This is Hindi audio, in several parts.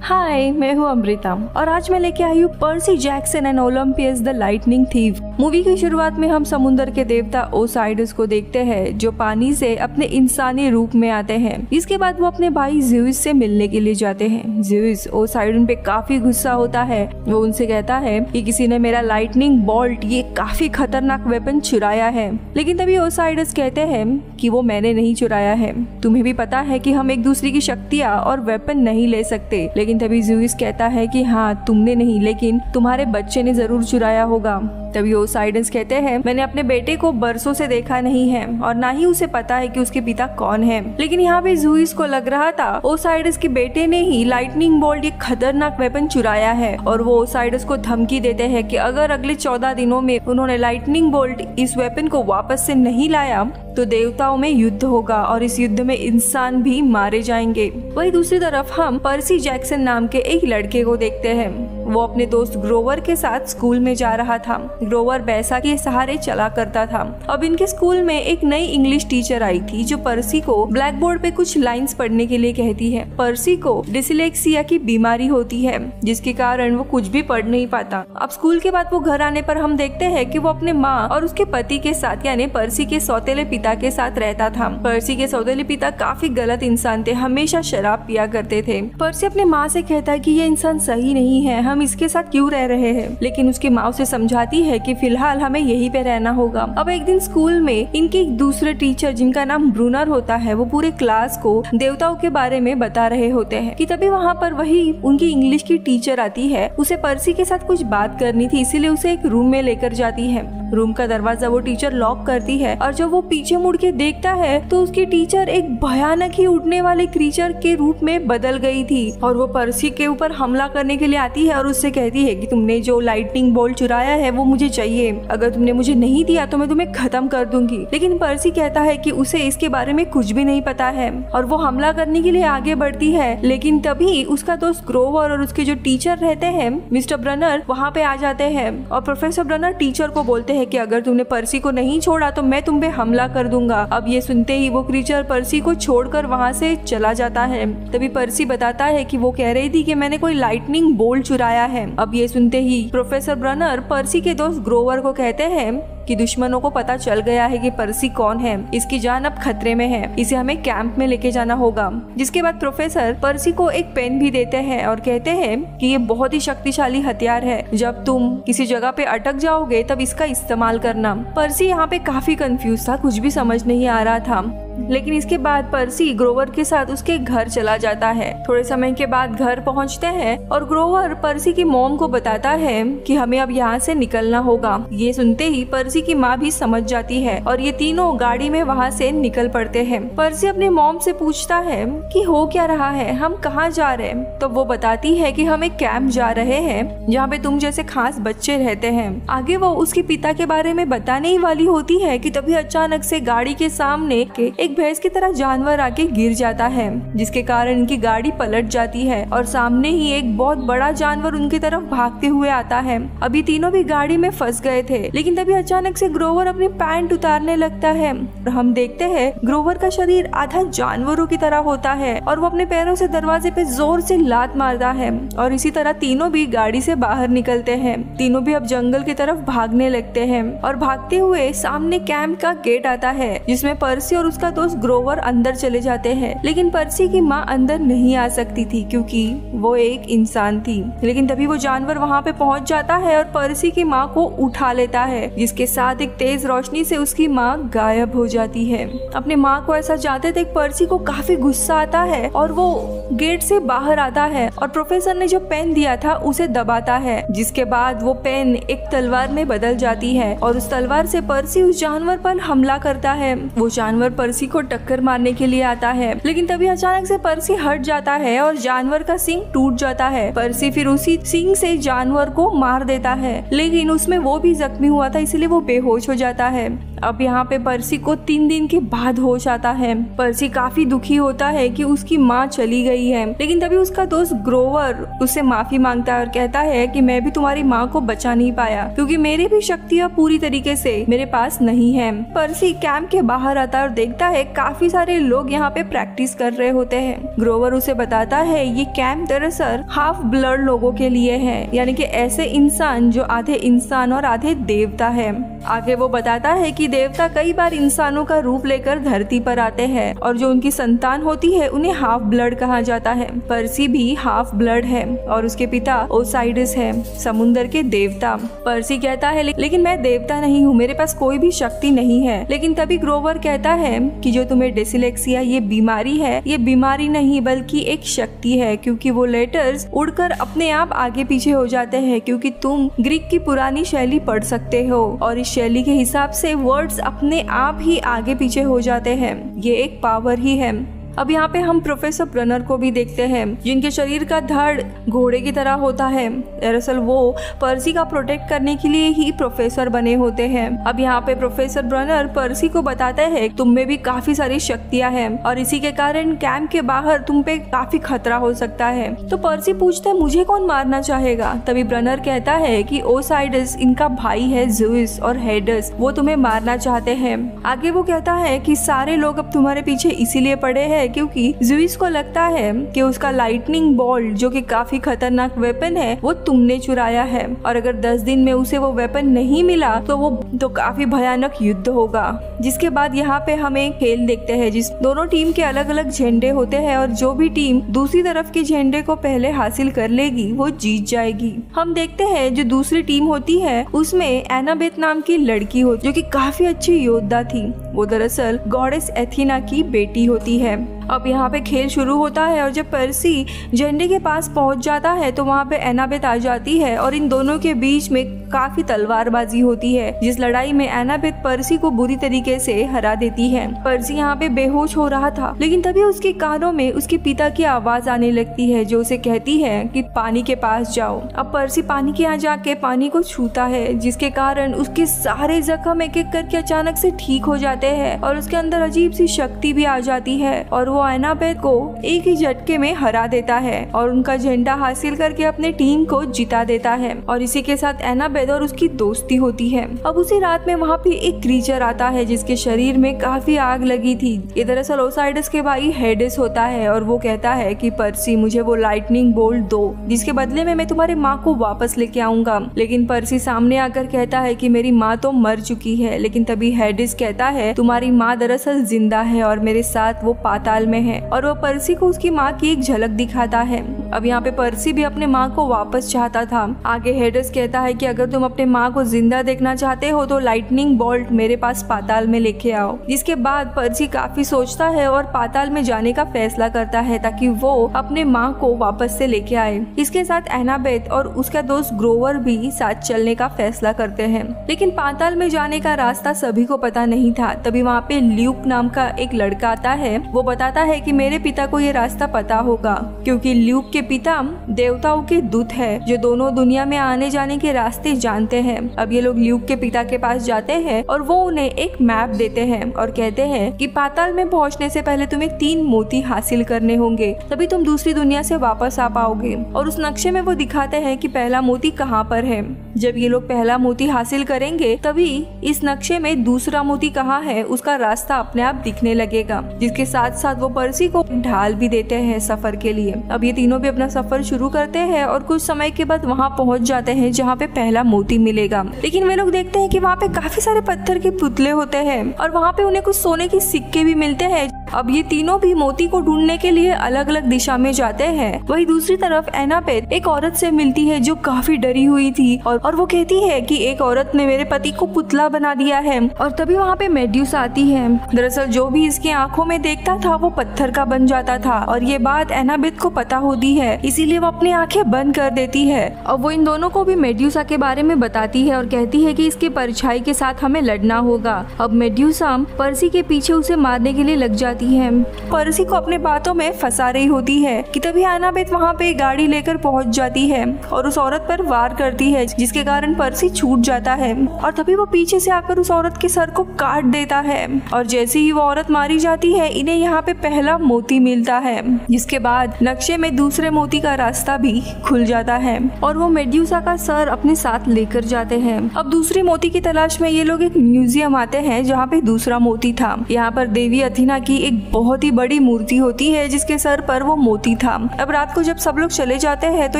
हाय, मैं हूँ अमृता और आज मैं लेके आई हूँ Percy Jackson and Olympians the lightning thief. Movie की शुरुआत में हम समुद्र के देवता ओसाइडस को देखते हैं जो पानी से अपने इंसानी रूप में आते हैं। इसके बाद वो अपने भाई ज़्यूस से मिलने के लिए जाते हैं। ज़्यूस ओसाइडन पे काफी गुस्सा होता है। वो उनसे कहता है कि किसी ने मेरा लाइटनिंग बोल्ट, ये काफी खतरनाक वेपन चुराया है। लेकिन तभी ओसाइडस कहते हैं कि वो मैंने नहीं चुराया है। तुम्हें भी पता है कि हम एक दूसरे की शक्तियाँ और वेपन नहीं ले सकते। लेकिन तभी ज़्यूस कहता है कि हाँ, तुमने नहीं, लेकिन तुम्हारे बच्चे ने जरूर चुराया होगा। तभी ओसाइडस कहते हैं मैंने अपने बेटे को बरसों से देखा नहीं है और ना ही उसे पता है कि उसके पिता कौन है। लेकिन यहाँ पे ज़्यूस को लग रहा था ओसाइडस के बेटे ने ही लाइटनिंग बोल्ट, ये खतरनाक वेपन चुराया है। और वो ओसाइडस को धमकी देते हैं कि अगर अगले 14 दिनों में उन्होंने लाइटनिंग बोल्ट, इस वेपन को वापस से नहीं लाया तो देवताओं में युद्ध होगा और इस युद्ध में इंसान भी मारे जाएंगे। वही दूसरी तरफ हम पर्सी जैक्सन नाम के एक लड़के को देखते हैं। वो अपने दोस्त ग्रोवर के साथ स्कूल में जा रहा था। ग्रोवर बैसा के सहारे चला करता था। अब इनके स्कूल में एक नई इंग्लिश टीचर आई थी जो पर्सी को ब्लैक बोर्ड पे कुछ लाइंस पढ़ने के लिए कहती है। पर्सी को डिसलेक्सिया की बीमारी होती है जिसके कारण वो कुछ भी पढ़ नहीं पाता। अब स्कूल के बाद वो घर आने पर हम देखते हैं कि वो अपने माँ और उसके पति के साथ यानी पर्सी के सौतेले पिता के साथ रहता था। पर्सी के सौतेले पिता काफी गलत इंसान थे, हमेशा शराब पिया करते थे। पर्सी अपने माँ से कहता है कि ये इंसान सही नहीं है, हम इसके साथ क्यों रह रहे हैं। लेकिन उसकी माँ उसे समझाती है कि फिलहाल हमें यहीं पे रहना होगा। अब एक दिन स्कूल में इनके एक दूसरे टीचर जिनका नाम ब्रूनर होता है, वो पूरे क्लास को देवताओं के बारे में बता रहे होते हैं कि तभी वहाँ पर वही उनकी इंग्लिश की टीचर आती है। उसे पर्सी के साथ कुछ बात करनी थी, इसीलिए उसे एक रूम में लेकर जाती है। रूम का दरवाजा वो टीचर लॉक करती है और जब वो पीछे मुड़ के देखता है तो उसकी टीचर एक भयानक ही उड़ने वाले क्रीचर के रूप में बदल गई थी। और वो पर्सी के ऊपर हमला करने के लिए आती है और उससे कहती है कि तुमने जो लाइटनिंग बोल्ट चुराया है वो मुझे चाहिए, अगर तुमने मुझे नहीं दिया तो मैं तुम्हें खत्म कर दूंगी। लेकिन पर्सी कहता है कि उसे इसके बारे में कुछ भी नहीं पता है और वो हमला करने के लिए आगे बढ़ती है। लेकिन तभी उसका दोस्त ग्रोवर और उसके जो टीचर रहते हैं मिस्टर ब्रनर वहाँ पे आ जाते हैं और प्रोफेसर ब्रनर टीचर को बोलते हैं कि अगर तुमने पर्सी को नहीं छोड़ा तो मैं तुम पे हमला कर दूंगा। अब ये सुनते ही वो क्रीचर पर्सी को छोड़कर वहाँ से चला जाता है। तभी पर्सी बताता है कि वो कह रही थी कि मैंने कोई लाइटनिंग बोल्ट चुराया है। अब ये सुनते ही प्रोफेसर ब्रनर पर्सी के दोस्त ग्रोवर को कहते हैं कि दुश्मनों को पता चल गया है कि पर्सी कौन है, इसकी जान अब खतरे में है, इसे हमें कैंप में लेके जाना होगा। जिसके बाद प्रोफेसर पर्सी को एक पेन भी देते हैं और कहते हैं कि ये बहुत ही शक्तिशाली हथियार है, जब तुम किसी जगह पे अटक जाओगे तब इसका इस्तेमाल करना। पर्सी यहाँ पे काफी कंफ्यूज था, कुछ भी समझ नहीं आ रहा था। लेकिन इसके बाद पर्सी ग्रोवर के साथ उसके घर चला जाता है। थोड़े समय के बाद घर पहुंचते हैं और ग्रोवर पर्सी की मॉम को बताता है कि हमें अब यहाँ से निकलना होगा। ये सुनते ही पर्सी की माँ भी समझ जाती है और ये तीनों गाड़ी में वहाँ से निकल पड़ते हैं। पर्सी अपने मॉम से पूछता है कि हो क्या रहा है, हम कहाँ जा रहे हैं। तो वो बताती है कि हम एक कैंप जा रहे हैं जहाँ पे तुम जैसे खास बच्चे रहते हैं। आगे वो उसके पिता के बारे में बताने ही वाली होती है कि तभी अचानक से गाड़ी के सामने के एक भैंस की तरह जानवर आके गिर जाता है, जिसके कारण इनकी गाड़ी पलट जाती है और सामने ही एक बहुत बड़ा जानवर उनकी तरफ भागते हुए आता है। अभी तीनों भी गाड़ी में फंस गए थे। लेकिन तभी अचानक से ग्रोवर अपनी पैंट उतारने लगता है और हम देखते हैं ग्रोवर का शरीर आधा जानवरों की तरह होता है और वो अपने पैरों से दरवाजे पे जोर से लात मारता है और इसी तरह तीनों भी गाड़ी से बाहर निकलते हैं। तीनों भी अब जंगल की तरफ भागने लगते हैं और भागते हुए सामने कैंप का गेट आता है जिसमें पर्सी और उसका दोस्त ग्रोवर अंदर चले जाते हैं। लेकिन पर्सी की माँ अंदर नहीं आ सकती थी क्योंकि वो एक इंसान थी। लेकिन तभी वो जानवर वहाँ पे पहुँच जाता है और पर्सी की माँ को उठा लेता है, जिसके साथ एक तेज रोशनी से उसकी माँ गायब हो जाती है। अपने माँ को ऐसा जाते देख पर्सी को काफी गुस्सा आता है और वो गेट से बाहर आता है और प्रोफेसर ने जो पेन दिया था उसे दबाता है, जिसके बाद वो पेन एक तलवार में बदल जाती है और उस तलवार से पर्सी उस जानवर पर हमला करता है। वो जानवर पर्सी को टक्कर मारने के लिए आता है। लेकिन तभी अचानक से पर्सी हट जाता है और जानवर का सींग टूट जाता है। पर्सी फिर उसी सींग से जानवर को मार देता है, लेकिन उसमें वो भी जख्मी हुआ था इसलिए वो बेहोश हो जाता है। अब यहाँ पे पर्सी को 3 दिन के बाद होश आता है। पर्सी काफी दुखी होता है कि उसकी माँ चली गई है, लेकिन तभी उसका दोस्त ग्रोवर उससे माफी मांगता है और कहता है कि मैं भी तुम्हारी माँ को बचा नहीं पाया क्योंकि मेरी भी शक्तियाँ पूरी तरीके से मेरे पास नहीं है। पर्सी कैंप के बाहर आता है और देखता है काफी सारे लोग यहाँ पे प्रैक्टिस कर रहे होते हैं। ग्रोवर उसे बताता है ये कैंप दरअसल हाफ ब्लड लोगों के लिए है, यानी कि ऐसे इंसान जो आधे इंसान और आधे देवता है। आगे वो बताता है कि देवता कई बार इंसानों का रूप लेकर धरती पर आते हैं और जो उनकी संतान होती है उन्हें हाफ ब्लड कहा जाता है। पर्सी भी हाफ ब्लड है और उसके पिता ओसाइडस है, समुंदर के देवता। पर्सी कहता है लेकिन मैं देवता नहीं हूँ, मेरे पास कोई भी शक्ति नहीं है। लेकिन तभी ग्रोवर कहता है कि जो तुम्हें डिसलेक्सिया ये बीमारी है, ये बीमारी नहीं बल्कि एक शक्ति है, क्योंकि वो लेटर्स उड़कर अपने आप आगे पीछे हो जाते हैं क्योंकि तुम ग्रीक की पुरानी शैली पढ़ सकते हो और इस शैली के हिसाब से वर्ड्स अपने आप ही आगे पीछे हो जाते हैं। ये एक पावर ही है। अब यहाँ पे हम प्रोफेसर ब्रनर को भी देखते हैं जिनके शरीर का धड़ घोड़े की तरह होता है। दरअसल वो पर्सी का प्रोटेक्ट करने के लिए ही प्रोफेसर बने होते हैं। अब यहाँ पे प्रोफेसर ब्रनर पर्सी को बताते हैं तुम में भी काफी सारी शक्तियां हैं और इसी के कारण कैंप के बाहर तुम पे काफी खतरा हो सकता है। तो पर्सी पूछता है मुझे कौन मारना चाहेगा? तभी ब्रनर कहता है कि ओसाइडस इनका भाई है ज़्यूस और हेडस, वो तुम्हें मारना चाहते हैं। आगे वो कहता है कि सारे लोग अब तुम्हारे पीछे इसीलिए पड़े हैं क्योंकि ज़्यूस को लगता है कि उसका लाइटनिंग बॉल्ट जो कि काफी खतरनाक वेपन है वो तुमने चुराया है और अगर 10 दिन में उसे वो वेपन नहीं मिला तो काफी भयानक युद्ध होगा। जिसके बाद यहाँ पे हमें खेल देखते हैं जिस दोनों टीम के अलग अलग झंडे होते हैं और जो भी टीम दूसरी तरफ के झंडे को पहले हासिल कर लेगी वो जीत जाएगी। हम देखते हैं जो दूसरी टीम होती है उसमें एनाबेथ नाम की लड़की होती जो कि काफी अच्छी योद्धा थी। वो दरअसल गॉडेस एथीना की बेटी होती है। अब यहाँ पे खेल शुरू होता है और जब पर्सी झंडे के पास पहुंच जाता है तो वहाँ पे एनाबेथ आ जाती है और इन दोनों के बीच में काफी तलवारबाजी होती है जिस लड़ाई में एनाबेथ पर्सी को बुरी तरीके से हरा देती है। पर्सी यहाँ पे बेहोश हो रहा था लेकिन तभी उसके कानों में उसके पिता की आवाज आने लगती है जो उसे कहती है कि पानी के पास जाओ। अब पर्सी पानी के यहाँ जाके पानी को छूता है जिसके कारण उसके सारे जख्म एक एक करके अचानक से ठीक हो जाते हैं और उसके अंदर अजीब सी शक्ति भी आ जाती है और वो एनाबेथ को एक ही झटके में हरा देता है और उनका झंडा हासिल करके अपने टीम को जिता देता है और इसी के साथ एनाबेथ और उसकी दोस्ती होती है। अब उसी रात में वहाँ पे एक क्रीचर आता है जिसके शरीर में काफी आग लगी थी। ये दरअसल ओसाइडस के भाई हेडेस होता है और वो कहता है कि पर्सी मुझे वो लाइटनिंग बोल्ट दो जिसके बदले में मैं तुम्हारी माँ को वापस लेके आऊंगा। लेकिन पर्सी सामने आकर कहता है कि मेरी माँ तो मर चुकी है। लेकिन तभी हेडेस कहता है तुम्हारी माँ दरअसल जिंदा है और मेरे साथ वो पाताल में है और वो पर्सी को उसकी माँ की एक झलक दिखाता है। अब यहाँ पे पर्सी भी अपने माँ को वापस चाहता था। आगे हेडेस कहता है कि अगर तुम अपने माँ को जिंदा देखना चाहते हो तो लाइटनिंग बोल्ट मेरे पास पाताल में लेके आओ। जिसके बाद पर्सी काफी सोचता है और पाताल में जाने का फैसला करता है ताकि वो अपने माँ को वापस से लेके आए। इसके साथ एनाबेथ और उसका दोस्त ग्रोवर भी साथ चलने का फैसला करते हैं। लेकिन पाताल में जाने का रास्ता सभी को पता नहीं था। तभी वहाँ पे ल्यूक नाम का एक लड़का आता है। वो बताता है कि मेरे पिता को ये रास्ता पता होगा क्योंकि ल्यूक के पिता देवताओं के दूत है जो दोनों दुनिया में आने जाने के रास्ते जानते हैं। अब ये लोग ल्यूक के पिता के पास जाते हैं और वो उन्हें एक मैप देते हैं और कहते हैं कि पाताल में पहुंचने से पहले तुम्हें 3 मोती हासिल करने होंगे तभी तुम दूसरी दुनिया से वापस आ पाओगे। और उस नक्शे में वो दिखाते हैं कि पहला मोती कहाँ पर है। जब ये लोग पहला मोती हासिल करेंगे तभी इस नक्शे में दूसरा मोती कहाँ है उसका रास्ता अपने आप दिखने लगेगा। जिसके साथ साथ वो पर्सी को ढाल भी देते हैं सफर के लिए। अब ये तीनों भी अपना सफर शुरू करते हैं और कुछ समय के बाद वहाँ पहुँच जाते हैं जहाँ पे पहला मोती मिलेगा। लेकिन वे लोग देखते हैं कि वहाँ पे काफी सारे पत्थर के पुतले होते हैं और वहाँ पे उन्हें कुछ सोने के सिक्के भी मिलते हैं। अब ये तीनों भी मोती को ढूंढने के लिए अलग अलग दिशा में जाते हैं। वही दूसरी तरफ एनाबेथ एक औरत से मिलती है जो काफी डरी हुई थी और वो कहती है कि एक औरत ने मेरे पति को पुतला बना दिया है। और तभी वहाँ पे मेड्यूसा आती है। दरअसल जो भी इसकी आंखों में देखता था वो वो पत्थर का बन जाता था और ये बात एनाबेथ को पता होती है, इसीलिए वो अपनी आंखें बंद कर देती है। अब वो इन दोनों को भी मेड्यूसा के बारे में बताती है और कहती है कि इसकी परछाई के साथ हमें लड़ना होगा। अब मेड्यूसा पर्सी के पीछे उसे मारने के लिए लग जाती है। पर्सी को अपने बातों में फंसा रही होती है कि तभी एनाबेथ वहाँ पे गाड़ी लेकर पहुँच जाती है और उस औरत पर वार करती है, जिसके कारण पर्सी छूट जाता है और तभी वो पीछे से आकर उस औरत के सर को काट देता है। और जैसे ही वो औरत मारी जाती है, इन्हें यहाँ पे पहला मोती मिलता है, जिसके बाद नक्शे में दूसरे मोती का रास्ता भी खुल जाता है और वो मेड्यूसा का सर अपने साथ लेकर जाते हैं। अब दूसरी मोती की तलाश में ये लोग एक म्यूजियम आते हैं जहाँ पे दूसरा मोती था। यहाँ पर देवी अथीना की एक बहुत ही बड़ी मूर्ति होती है जिसके सर पर वो मोती था। अब रात को जब सब लोग चले जाते हैं तो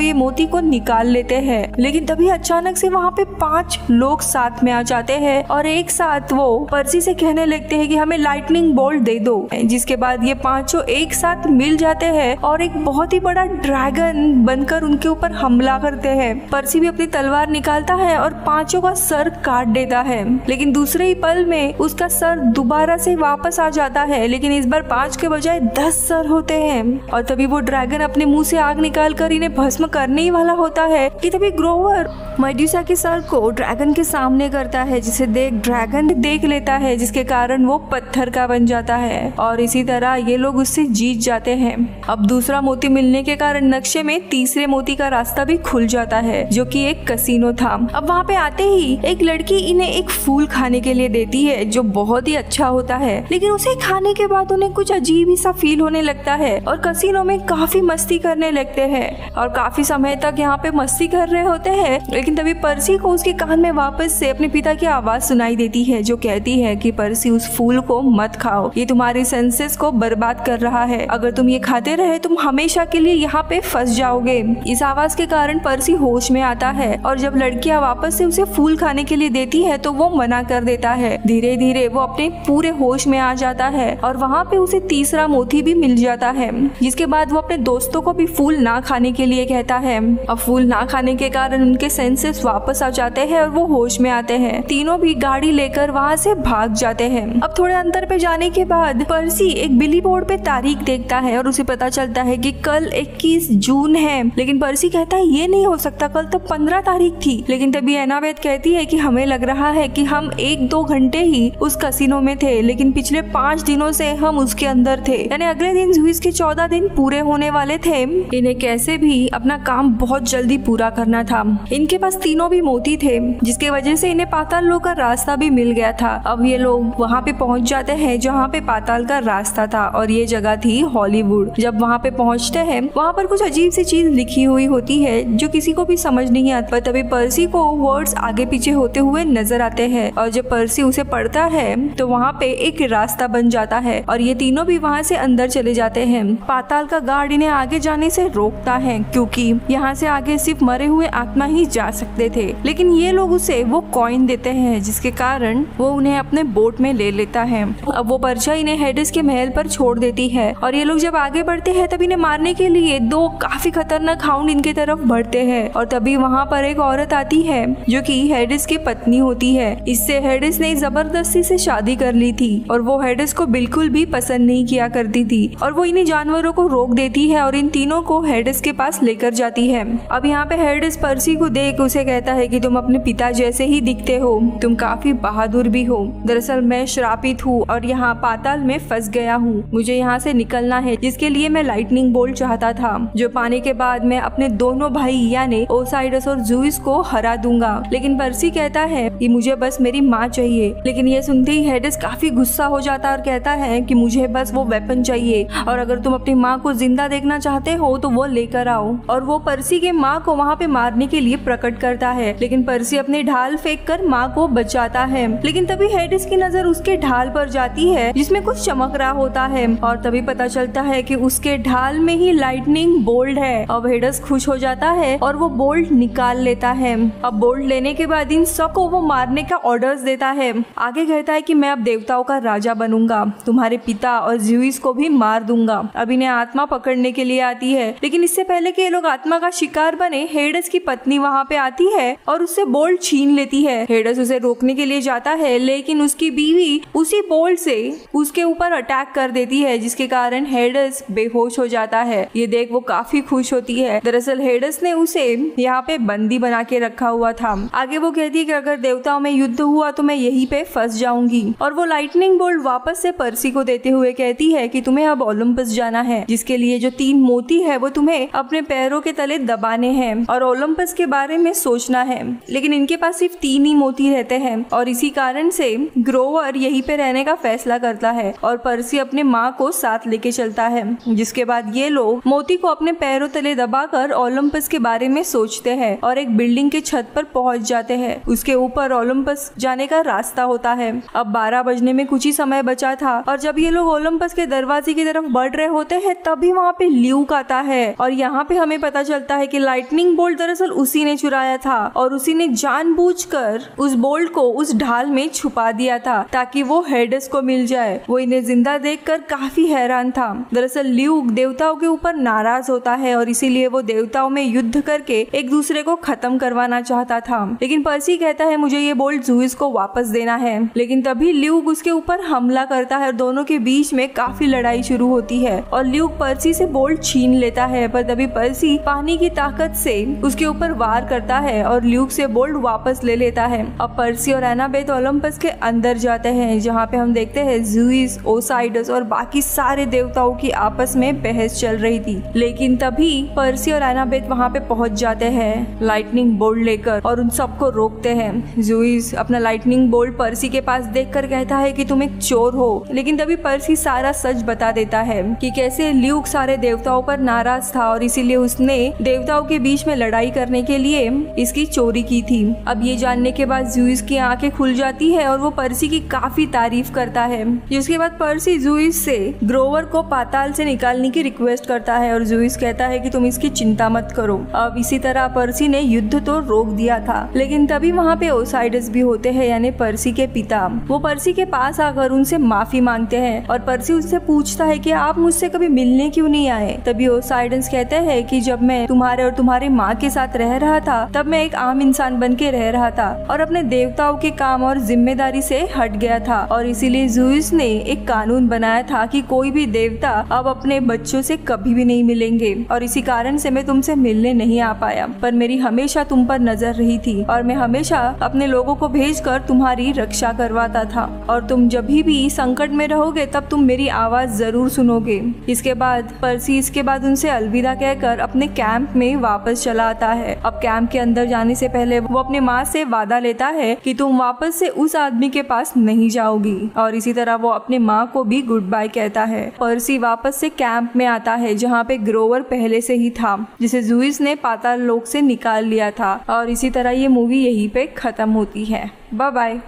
ये मोती को निकाल लेते हैं, लेकिन तभी अचानक से वहाँ पे 5 लोग साथ में आ जाते हैं और एक साथ वो पर्सी से कहने लगते हैं कि हमें लाइटनिंग बोल्ट दे दो, जिसके बाद ये 5 एक साथ मिल जाते हैं और एक बहुत ही बड़ा ड्रैगन बनकर उनके ऊपर हमला करते हैं। पर्सी भी अपनी तलवार निकालता है और 5 का सर काट देता है, लेकिन दूसरे ही पल में उसका सर दोबारा से वापस आ जाता है, लेकिन इस बार 5 के बजाय 10 सर होते हैं। और तभी वो ड्रैगन अपने मुंह से आग निकाल कर इन्हें भस्म करने ही वाला होता है कि तभी ग्रोवर मेड्यूसा के सर को ड्रैगन के सामने करता है, जिसे ड्रैगन देख लेता है, जिसके कारण वो पत्थर का बन जाता है और इसी तरह ये लोग उससे जीत जाते हैं। अब दूसरा मोती मिलने के कारण नक्शे में तीसरे मोती का रास्ता भी खुल जाता है, जो कि एक कसिनो था। अब वहाँ पे आते ही एक लड़की इन्हें एक फूल खाने के लिए देती है जो बहुत ही अच्छा होता है, लेकिन उसे खाने के बाद उन्हें कुछ अजीब ही सा फील होने लगता है और कसिनो में काफी मस्ती करने लगते हैं और काफी समय तक यहाँ पे मस्ती कर रहे होते हैं। लेकिन तभी पर्सी को उसके कान में वापस से अपने पिता की आवाज सुनाई देती है जो कहती है कि पर्सी उस फूल को मत खाओ, ये तुम्हारे सेंसेस को बर्बाद कर रहा है, अगर तुम ये खाते रहे तुम हमेशा के लिए यहाँ पे फंस जाओगे। इस आवाज के कारण पर्सी होश में आता है और जब लड़कियां वापस से उसे फूल खाने के लिए देती है तो वो मना कर देता है। धीरे धीरे वो अपने पूरे होश में आ जाता है और वहाँ पे उसे तीसरा मोती भी मिल जाता है, जिसके बाद वो अपने दोस्तों को भी फूल ना खाने के लिए कहता है। अब फूल ना खाने के कारण उनके सेंसेस वापस आ जाते हैं और वो होश में आते हैं। तीनों भी गाड़ी लेकर वहाँ से भाग जाते हैं। अब थोड़े अंतर पे जाने के बाद पर्सी एक बिली बोर्ड पे तारीख देखता है और उसे पता चलता है कि कल 21 जून है, लेकिन पर्सी कहता है ये नहीं हो सकता, कल तो 15 तारीख थी। लेकिन तभी एनाबेथ कहती है कि हमें लग रहा है कि हम 1-2 घंटे ही उस कसिनो में थे, लेकिन पिछले 5 दिनों से हम उसके अंदर थे, यानी अगले दिन जुइस के 14 दिन पूरे होने वाले थे। इन्हें कैसे भी अपना काम बहुत जल्दी पूरा करना था। इनके पास तीनों भी मोती थे, जिसके वजह से इन्हें पाताल लोक का रास्ता भी मिल गया था। अब ये लोग वहाँ पे पहुँच जाते हैं जहाँ पे पाताल का रास्ता था और ये जगह थी हॉलीवुड। जब वहाँ पे पहुँचते हैं वहाँ पर कुछ अजीब सी चीज लिखी हुई होती है जो किसी को भी समझ नहीं आता, पर तभी पर्सी को वर्ड्स आगे पीछे होते हुए नजर आते हैं और जब पर्सी उसे पढ़ता है तो वहाँ पे एक रास्ता बन जाता है और ये तीनों भी वहाँ से अंदर चले जाते हैं। पाताल का गार्ड इन्हें आगे जाने से रोकता है क्योंकि यहाँ से आगे सिर्फ मरे हुए आत्मा ही जा सकते थे, लेकिन ये लोग उसे वो कॉइन देते हैं जिसके कारण वो उन्हें अपने बोट में ले लेता है। अब वो पर्चा इन्हें हेडिस के महल पर छोड़ देती है और ये लोग जब आगे बढ़ते हैं तभी इन्हें मारने के लिए 2 काफी खतरनाक हाउंड इनके तरफ बढ़ते हैं और तभी वहाँ पर एक औरत आती है जो कि हेडिस की पत्नी होती है। इससे हेडिस ने जबरदस्ती से शादी कर ली थी और वो हेडिस को बिल्कुल भी पसंद नहीं किया करती थी और वो इन्हीं जानवरों को रोक देती है और इन तीनों को हेडिस के पास लेकर जाती है। अब यहाँ पे हेडिस पर्सी को देख उसे कहता है कि तुम अपने पिता जैसे ही दिखते हो, तुम काफी बहादुर भी हो। दरअसल मैं श्रापित हूँ और यहाँ पाताल में फंस गया हूँ, मुझे यहाँ से निकलना है, जिसके लिए मैं लाइटनिंग बोल्ट चाहता था जो पाने के बाद मैं अपने दोनों भाई यानी ओसाइडस और जुइस को हरा दूंगा। लेकिन पर्सी कहता है कि मुझे बस मेरी माँ चाहिए। लेकिन ये सुनते ही हेडिस काफी गुस्सा हो जाता है और कहता है कि मुझे बस वो वेपन चाहिए और अगर तुम अपनी माँ को जिंदा देखना चाहते हो तो वो लेकर आओ। और वो पर्सी के माँ को वहाँ पे मारने के लिए प्रकट करता है, लेकिन पर्सी अपनी ढाल फेंक कर माँ को बचाता है। लेकिन तभी हेडिस की नजर उसके ढाल पर जाती है जिसमें कुछ चमक रहा होता है और तभी पता चलता है कि उसके ढाल में ही लाइटनिंग बोल्ट है। अब हेडिस खुश हो जाता है और वो बोल्ट निकाल लेता है। अब बोल्ट लेने के बाद इन सबको वो मारने का ऑर्डर्स देता है। आगे कहता है कि मैं अब देवताओं का राजा बनूंगा, तुम्हारे पिता और ज्यूइस को भी मार दूंगा। अब इन्हें आत्मा पकड़ने के लिए आती है, लेकिन इससे पहले कि ये लोग आत्मा का शिकार बने हेडिस की पत्नी वहाँ पे आती है और उससे बोल्ट छीन लेती है। हेडिस उसे रोकने के लिए जाता है लेकिन उसकी बीवी उसी बोल्ट से उसके ऊपर अटैक कर देती है, जिसके कारण हेडस बेहोश हो जाता है। ये देख वो काफी खुश होती है। दरअसल हेडस ने उसे यहाँ पे बंदी बना के रखा हुआ था। आगे वो कहती है कि अगर देवताओं में युद्ध हुआ तो मैं यहीं पे फंस जाऊंगी। और वो लाइटनिंग बोल्ट वापस से पर्सी को देते हुए कहती है कि तुम्हें अब ओलंपस जाना है, जिसके लिए जो 3 मोती है वो तुम्हें अपने पैरों के तले दबाने हैं और ओलंपस के बारे में सोचना है। लेकिन इनके पास सिर्फ 3 ही मोती रहते हैं और इसी कारण से ग्रोवर यहीं पे रहने का फैसला करता है और पर्सी अपने माँ को साथ लेके चलता है। जिसके बाद ये लोग मोती को अपने पैरों तले दबाकर ओलंपस के बारे में सोचते हैं और एक बिल्डिंग के छत पर पहुंच जाते हैं। उसके ऊपर ओलंपस जाने का रास्ता होता है। अब 12 बजने में कुछ ही समय बचा था और जब ये लोग ओलंपस के दरवाजे की तरफ बढ़ रहे होते हैं तभी वहाँ पे ल्यूक आता है और यहाँ पे हमें पता चलता है कि लाइटनिंग बोल्ट दरअसल उसी ने चुराया था और उसी ने जानबूझकर उस बोल्ट को उस ढाल में छुपा दिया था ताकि वो हेडस को मिल जाए। वो इन्हें जिंदा देखकर काफी हैरान था। दरअसल ल्यूक देवताओं के ऊपर नाराज होता है और इसीलिए वो देवताओं में युद्ध करके एक दूसरे को खत्म करवाना चाहता था। लेकिन पर्सी कहता है मुझे ये बोल्ट ज़ूइस को वापस देना है। लेकिन तभी ल्यूक उसके ऊपर हमला करता है और दोनों के बीच में काफी लड़ाई शुरू होती है और ल्यूक पर्सी से बोल्ट छीन लेता है। पर तभी पर्सी पानी की ताकत से उसके ऊपर वार करता है और ल्यूक से बोल्ट वापस ले लेता है। अब पर्सी और एनाबेथ ओलंपस के अंदर जाते हैं, जहाँ पे हम देखते हैं ज़ूइस, ओसाइडस और बाकी सारे देवताओं की आपस में बहस चल रही थी। लेकिन तभी पर्सी और एनाबेथ वहाँ पे पहुंच जाते हैं लाइटनिंग बोल्ट लेकर और उन सबको रोकते हैं। ज़ूइस अपना लाइटनिंग बोल्ट पर्सी के पास देखकर कहता है कि तुम एक चोर हो। लेकिन तभी पर्सी सारा सच बता देता है कि कैसे ल्यूक सारे देवताओं पर नाराज था और इसीलिए उसने देवताओं के बीच में लड़ाई करने के लिए इसकी चोरी की थी। अब ये जानने के बाद ज़ूइस की आंखें खुल जाती है और वो पर्सी की काफी तारीफ करता है। जिसके बाद पर्सी ज़ूइस से ग्रोवर को पाताल से निकालने की रिक्वेस्ट करता है और ज़ूइस कहता है कि तुम इसकी चिंता मत करो। अब इसी तरह पर्सी ने युद्ध तो रोक दिया था। लेकिन तभी वहाँ पे ओसाइडस भी होते हैं, यानी पर्सी के पिता। वो पर्सी के पास आकर उनसे माफी मांगते हैं और पर्सी उससे पूछता है कि आप मुझसे कभी मिलने क्यों नहीं आए। तभी ओसाइडस कहते हैं कि जब मैं तुम्हारे और तुम्हारे माँ के साथ रह रहा था तब मैं एक आम इंसान बन के रह रहा था और अपने देवताओं के काम और जिम्मेदारी से हट गया था और इसीलिए ज़ूइस ने एक कानून बनाया था कि कोई भी देवता अब अपने बच्चों से कभी भी नहीं मिलेंगे और इसी कारण से मैं तुमसे मिलने नहीं आ पाया। पर मेरी हमेशा तुम पर नजर रही थी और मैं हमेशा अपने लोगों को भेजकर तुम्हारी रक्षा करवाता था और तुम जब भी संकट में रहोगे तब तुम मेरी आवाज जरूर सुनोगे। इसके बाद पर्सी इसके बाद उनसे अलविदा कहकर अपने कैंप में वापस चला आता है। अब कैंप के अंदर जाने से पहले वो अपने माँ से वादा लेता है कि तुम वापस से उस आदमी के पास नहीं जाओगी और इसी तरह वो अपने माँ को भी गुड बाय कहता है। पर्सी वापस से कैंप में आता है जहाँ पे ग्रोवर पहले से ही था, जिसे ज़ूइस ने पाताल लोक से निकाल लिया था और इसी तरह ये मूवी यहीं पे खत्म होती है। Bye bye.